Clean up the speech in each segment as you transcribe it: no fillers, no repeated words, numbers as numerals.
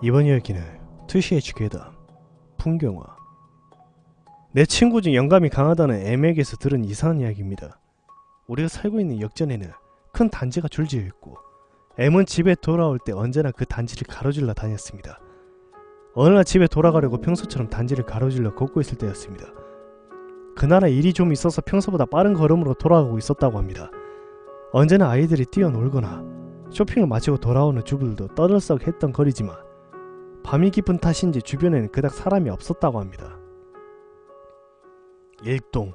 이번 이야기는 2CH 괴담, 풍경화. 내 친구 중 영감이 강하다는 M에게서 들은 이상한 이야기입니다. 우리가 살고 있는 역전에는 큰 단지가 줄지어 있고 M은 집에 돌아올 때 언제나 그 단지를 가로질러 다녔습니다. 어느 날 집에 돌아가려고 평소처럼 단지를 가로질러 걷고 있을 때였습니다. 그날은 일이 좀 있어서 평소보다 빠른 걸음으로 돌아가고 있었다고 합니다. 언제나 아이들이 뛰어놀거나 쇼핑을 마치고 돌아오는 주부들도 떠들썩했던 거리지만 밤이 깊은 탓인지 주변에는 그닥 사람이 없었다고 합니다. 1동,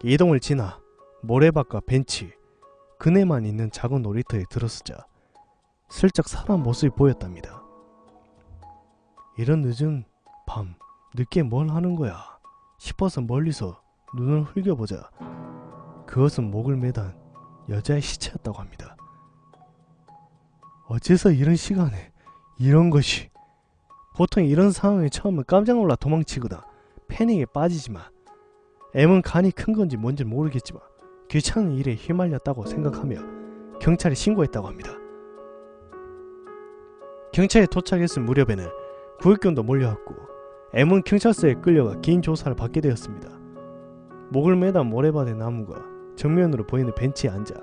2동을 지나 모래밭과 벤치, 그네만 있는 작은 놀이터에 들어서자 슬쩍 사람 모습이 보였답니다. 이런 늦은 밤, 늦게 뭘 하는 거야 싶어서 멀리서 눈을 흘겨보자 그것은 목을 매단 여자의 시체였다고 합니다. 어째서 이런 시간에 이런 것이. 보통 이런 상황에 처음은 깜짝 놀라 도망치거나 패닉에 빠지지만 M은 간이 큰 건지 뭔지 모르겠지만 귀찮은 일에 휘말렸다고 생각하며 경찰에 신고했다고 합니다. 경찰에 도착했을 무렵에는 구역견도 몰려왔고 M은 경찰서에 끌려가 긴 조사를 받게 되었습니다. 목을 매단 모래밭의 나무가 정면으로 보이는 벤치에 앉아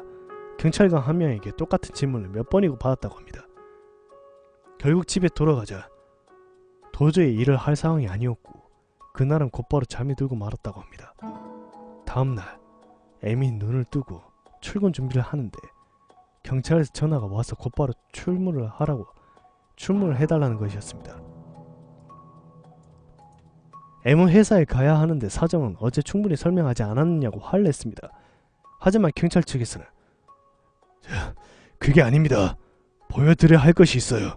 경찰관 한 명에게 똑같은 질문을 몇 번이고 받았다고 합니다. 결국 집에 돌아가자 도저히 일을 할 상황이 아니었고 그날은 곧바로 잠이 들고 말았다고 합니다. 다음날 M이 눈을 뜨고 출근 준비를 하는데 경찰에서 전화가 와서 곧바로 출근을 해달라는 것이었습니다. M은 회사에 가야 하는데 사정은 어제 충분히 설명하지 않았느냐고 화를 냈습니다. 하지만 경찰 측에서는 그게 아닙니다. 보여드려야 할 것이 있어요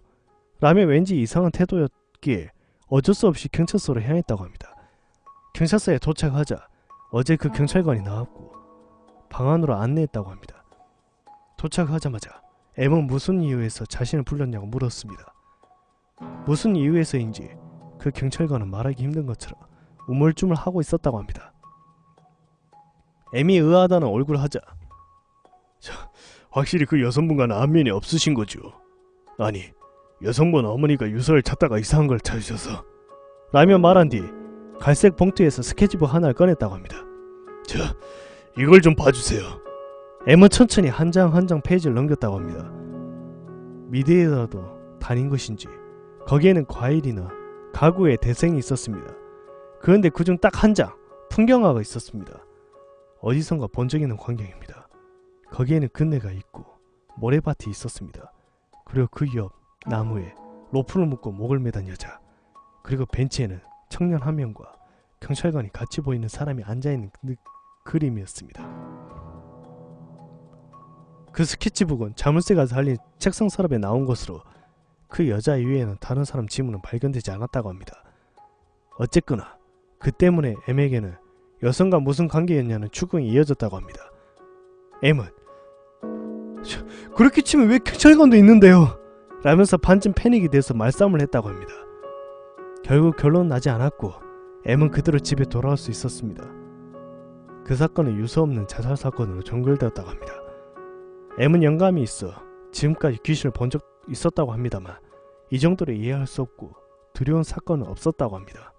라며 왠지 이상한 태도였기에 어쩔 수 없이 경찰서로 향했다고 합니다. 경찰서에 도착하자 어제 그 경찰관이 나왔고 방 안으로 안내했다고 합니다. 도착하자마자 M은 무슨 이유에서 자신을 불렀냐고 물었습니다. 무슨 이유에서인지 그 경찰관은 말하기 힘든 것처럼 우물쭈물하고 있었다고 합니다. M이 의아하다는 얼굴을 하자 확실히 그 여성분과는 안면이 없으신 거죠? 아니 여성분 어머니가 유서를 찾다가 이상한 걸 찾으셔서 라며 말한 뒤 갈색 봉투에서 스케치북 하나를 꺼냈다고 합니다. 이걸 좀 봐주세요. M은 천천히 한 장 한 장 페이지를 넘겼다고 합니다. 미대에라도 다닌 것인지 거기에는 과일이나 가구의 대생이 있었습니다. 그런데 그중 딱 한 장 풍경화가 있었습니다. 어디선가 본 적 있는 광경입니다. 거기에는 그네가 있고 모래밭이 있었습니다. 그리고 그 옆 나무에 로프를 묶고 목을 매단 여자, 그리고 벤치에는 청년 한 명과 경찰관이 같이 보이는 사람이 앉아있는 그림이었습니다. 그 스케치북은 자물쇠가 달린 책상 서랍에 나온 것으로 그 여자 이외에는 다른 사람 지문은 발견되지 않았다고 합니다. 어쨌거나 그 때문에 M에게는 여성과 무슨 관계였냐는 추궁이 이어졌다고 합니다. M은 그렇게 치면 왜 경찰관도 있는데요? 라면서 반쯤 패닉이 돼서 말싸움을 했다고 합니다. 결국 결론은 나지 않았고 M은 그대로 집에 돌아올 수 있었습니다. 그 사건은 유서 없는 자살 사건으로 종결되었다고 합니다. M은 영감이 있어 지금까지 귀신을 본 적 있었다고 합니다만 이 정도로 이해할 수 없고 두려운 사건은 없었다고 합니다.